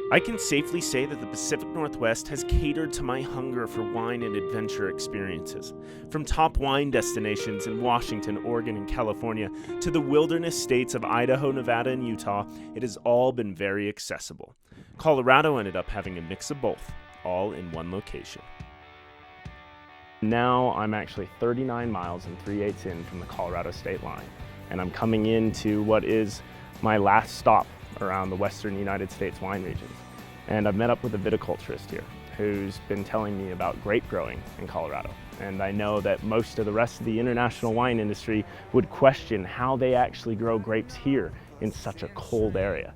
I can safely say that the Pacific Northwest has catered to my hunger for wine and adventure experiences. From top wine destinations in Washington, Oregon, and California to the wilderness states of Idaho, Nevada, and Utah, it has all been very accessible. Colorado ended up having a mix of both, all in one location. Now I'm actually 39 miles and 3/8 in from the Colorado state line, and I'm coming into what is my last stop around the western United States wine regions. And I've met up with a viticulturist here who's been telling me about grape growing in Colorado. And I know that most of the rest of the international wine industry would question how they actually grow grapes here in such a cold area.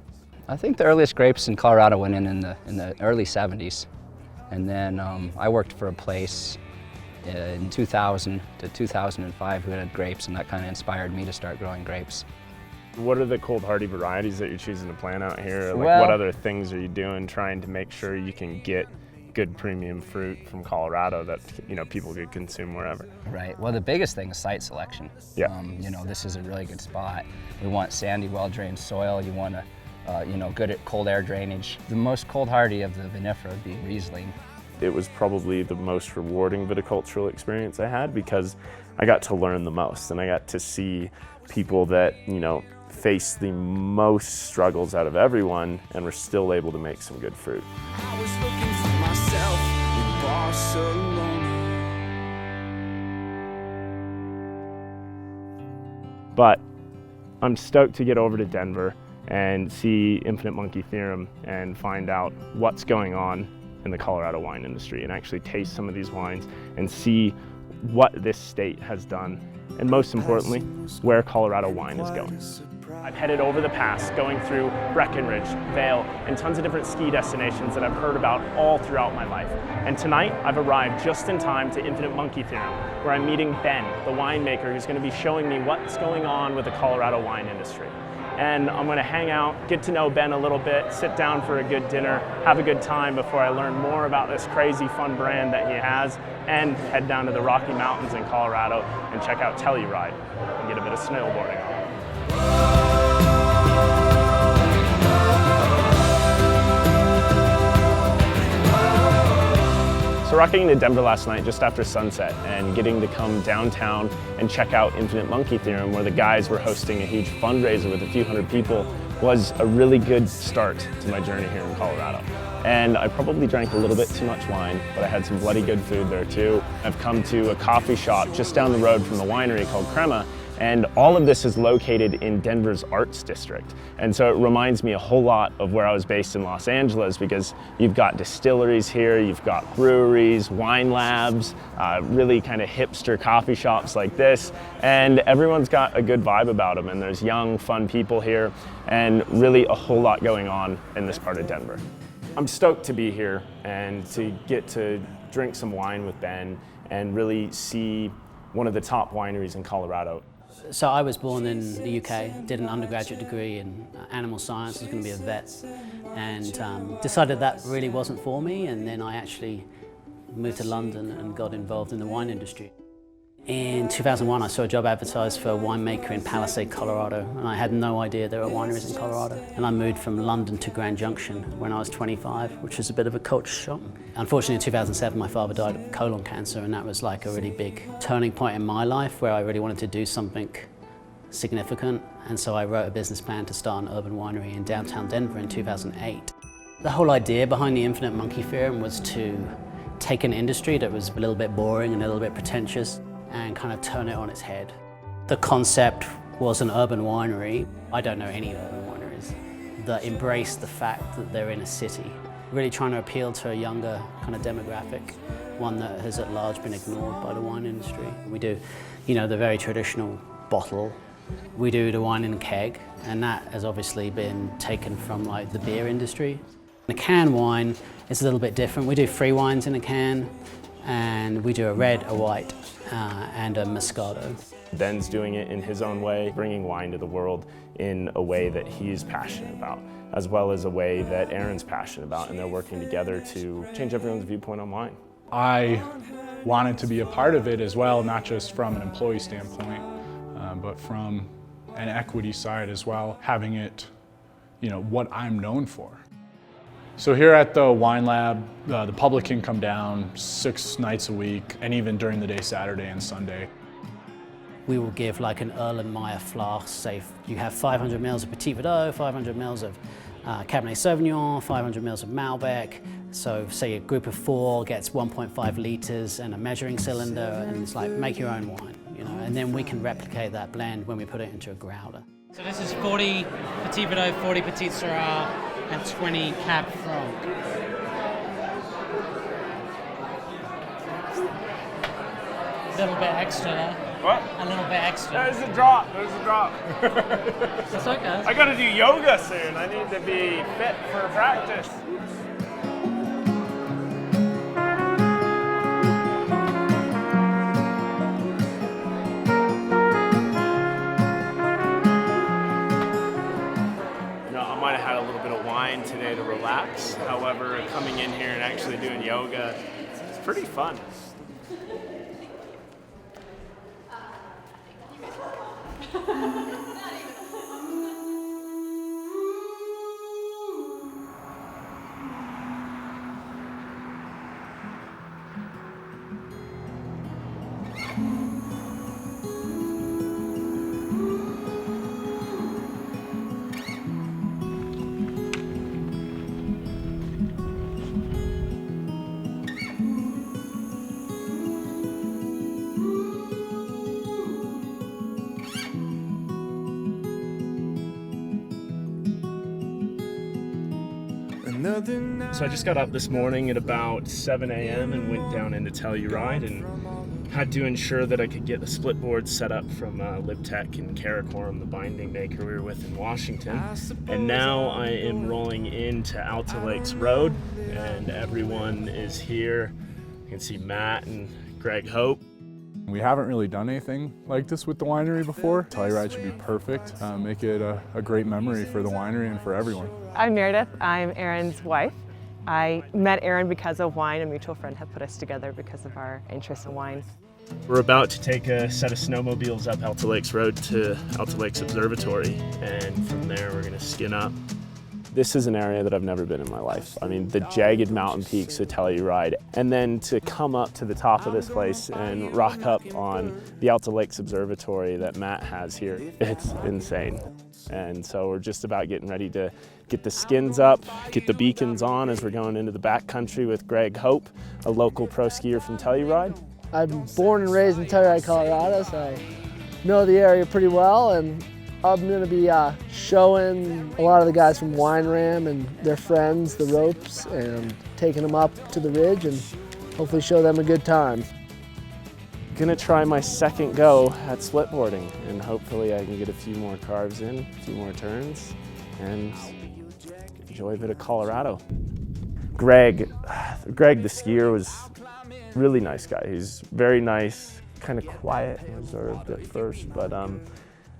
I think the earliest grapes in Colorado went in the early 70s. And then I worked for a place in 2000 to 2005 who had grapes, and that kind of inspired me to start growing grapes. What are the cold hardy varieties that you're choosing to plant out here? Like, well, what other things are you doing trying to make sure you can get good premium fruit from Colorado that people could consume wherever? Right. Well, the biggest thing is site selection. Yeah. This is a really good spot. We want sandy, well-drained soil. You want good at cold air drainage. The most cold hardy of the vinifera would be Riesling. It was probably the most rewarding viticultural experience I had because I got to learn the most and I got to see people that, face the most struggles out of everyone and were still able to make some good fruit. I was looking for myself in Barcelona. But I'm stoked to get over to Denver and see Infinite Monkey Theorem and find out what's going on in the Colorado wine industry and actually taste some of these wines and see what this state has done, and most importantly, where Colorado wine is going. I've headed over the pass, going through Breckenridge, Vail, and tons of different ski destinations that I've heard about all throughout my life. And tonight, I've arrived just in time to Infinite Monkey Theorem, where I'm meeting Ben, the winemaker, who's going to be showing me what's going on with the Colorado wine industry. And I'm going to hang out, get to know Ben a little bit, sit down for a good dinner, have a good time before I learn more about this crazy fun brand that he has, and head down to the Rocky Mountains in Colorado and check out Telluride and get a bit of snowboarding on. So rocking into Denver last night just after sunset and getting to come downtown and check out Infinite Monkey Theorem, where the guys were hosting a huge fundraiser with a few hundred people, was a really good start to my journey here in Colorado. And I probably drank a little bit too much wine, but I had some bloody good food there too. I've come to a coffee shop just down the road from the winery called Crema, and all of this is located in Denver's Arts District. And so it reminds me a whole lot of where I was based in Los Angeles, because you've got distilleries here, you've got breweries, wine labs, really kind of hipster coffee shops like this, and everyone's got a good vibe about them, and there's young, fun people here, and really a whole lot going on in this part of Denver. I'm stoked to be here and to get to drink some wine with Ben and really see one of the top wineries in Colorado. So I was born in the UK, did an undergraduate degree in animal science, was going to be a vet, and decided that really wasn't for me, and then I actually moved to London and got involved in the wine industry. In 2001 I saw a job advertised for a winemaker in Palisade, Colorado, and I had no idea there were wineries in Colorado. And I moved from London to Grand Junction when I was 25, which was a bit of a culture shock. Unfortunately in 2007 my father died of colon cancer, and that was like a really big turning point in my life where I really wanted to do something significant, and so I wrote a business plan to start an urban winery in downtown Denver in 2008. The whole idea behind the Infinite Monkey Theorem was to take an industry that was a little bit boring and a little bit pretentious and kind of turn it on its head. The concept was an urban winery. I don't know any urban wineries that embrace the fact that they're in a city. Really trying to appeal to a younger kind of demographic, one that has at large been ignored by the wine industry. We do, the very traditional bottle. We do the wine in a keg, and that has obviously been taken from like the beer industry. The can wine is a little bit different. We do 3 wines in a can, and we do a red, a white, and a Moscato. Ben's doing it in his own way, bringing wine to the world in a way that he's passionate about, as well as a way that Aaron's passionate about, and they're working together to change everyone's viewpoint on wine. I wanted to be a part of it as well, not just from an employee standpoint, but from an equity side as well, having it, what I'm known for. So here at the Wine Lab, the public can come down 6 nights a week, and even during the day, Saturday and Sunday. We will give like an Erlenmeyer flask, say you have 500 mils of Petit Verdot, 500 mils of Cabernet Sauvignon, 500 mils of Malbec. So say a group of 4 gets 1.5 litres and a measuring cylinder, and it's like make your own wine, you know, and then we can replicate that blend when we put it into a growler. So this is 40 Petit Verdot, 40 Petit Syrah, and 20 Cab Franc. A little bit extra there. What? A little bit extra. There's a drop, there's a drop. That's okay. I gotta do yoga soon. I need to be fit for practice. I might have had a little bit of wine today to relax. However, coming in here and actually doing yoga, it's pretty fun. So I just got up this morning at about 7 a.m. and went down into Telluride and had to ensure that I could get the split board set up from LibTech and Karakoram, the binding maker we were with in Washington. And now I am rolling into Alta Lakes Road, and everyone is here. You can see Matt and Greg Hope. We haven't really done anything like this with the winery before. Telluride should be perfect, make it a great memory for the winery and for everyone. I'm Meredith, I'm Aaron's wife. I met Aaron because of wine. A mutual friend had put us together because of our interest in wine. We're about to take a set of snowmobiles up Alta Lakes Road to Alta Lakes Observatory, and from there we're going to skin up. This is an area that I've never been in my life. I mean, the jagged mountain peaks of Telluride, and then to come up to the top of this place and rock up on the Alta Lakes Observatory that Matt has here, it's insane. And so we're just about getting ready to get the skins up, get the beacons on as we're going into the backcountry with Greg Hope, a local pro skier from Telluride. I'm born and raised in Telluride, Colorado, so I know the area pretty well, and I'm going to be showing a lot of the guys from WINERAM and their friends the ropes and taking them up to the ridge and hopefully show them a good time. Gonna try my second go at splitboarding, and hopefully I can get a few more carves in, a few more turns, and enjoy a bit of Colorado. Greg the skier was a really nice guy. He's very nice, kind of quiet and reserved at first, but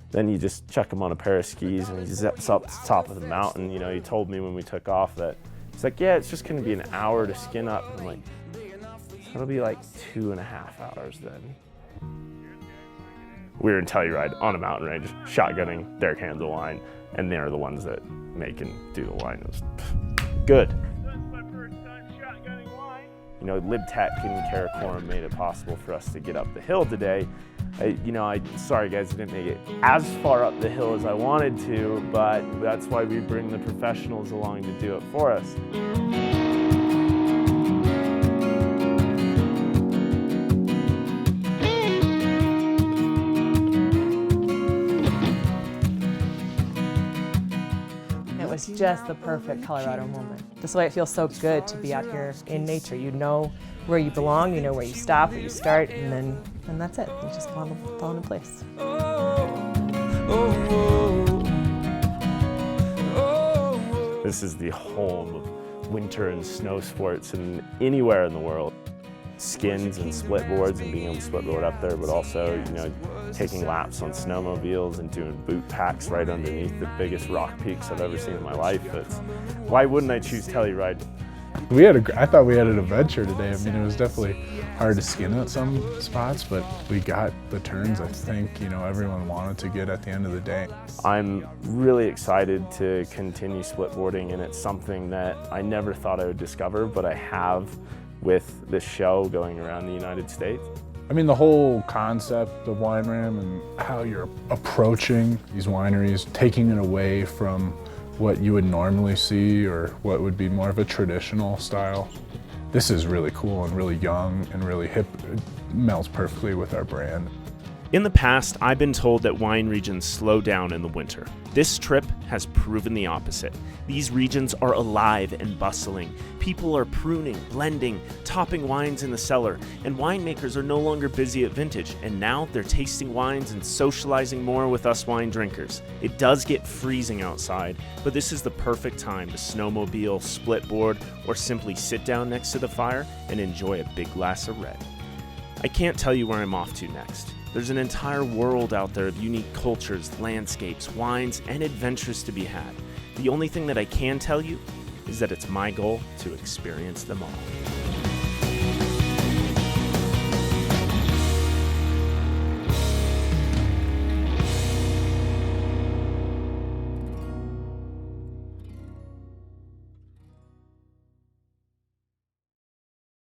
then you just chuck him on a pair of skis and he zips up to the top of the mountain. You know, he told me when we took off that he's like, yeah, it's just gonna be an hour to skin up. I'm like, it'll be like 2.5 hours then. We were in Telluride on a mountain range, shotgunning their cans of wine, and they're the ones that make and do the wine. It was good. That's my first time shotgunning wine. You know, LibTech and Karakoram made it possible for us to get up the hill today. Sorry guys, I didn't make it as far up the hill as I wanted to, but that's why we bring the professionals along to do it for us. It was just the perfect Colorado moment. That's why it feels so good to be out here in nature. You know where you belong, you know where you stop, where you start, and that's it. You just fall into place. This is the home of winter and snow sports and anywhere in the world. Skins and split boards and being able to split board up there, but also, taking laps on snowmobiles and doing boot packs right underneath the biggest rock peaks I've ever seen in my life. Why wouldn't I choose Telluride? I thought we had an adventure today. I mean, it was definitely hard to skin at some spots, but we got the turns I think, you know, everyone wanted to get at the end of the day. I'm really excited to continue splitboarding, and it's something that I never thought I would discover, but I have with this show going around the United States. I mean, the whole concept of WINERAM and how you're approaching these wineries, taking it away from what you would normally see or what would be more of a traditional style. This is really cool and really young and really hip. It melds perfectly with our brand. In the past, I've been told that wine regions slow down in the winter. This trip has proven the opposite. These regions are alive and bustling. People are pruning, blending, topping wines in the cellar, and winemakers are no longer busy at vintage, and now they're tasting wines and socializing more with us wine drinkers. It does get freezing outside, but this is the perfect time to snowmobile, splitboard, or simply sit down next to the fire and enjoy a big glass of red. I can't tell you where I'm off to next. There's an entire world out there of unique cultures, landscapes, wines, and adventures to be had. The only thing that I can tell you is that it's my goal to experience them all.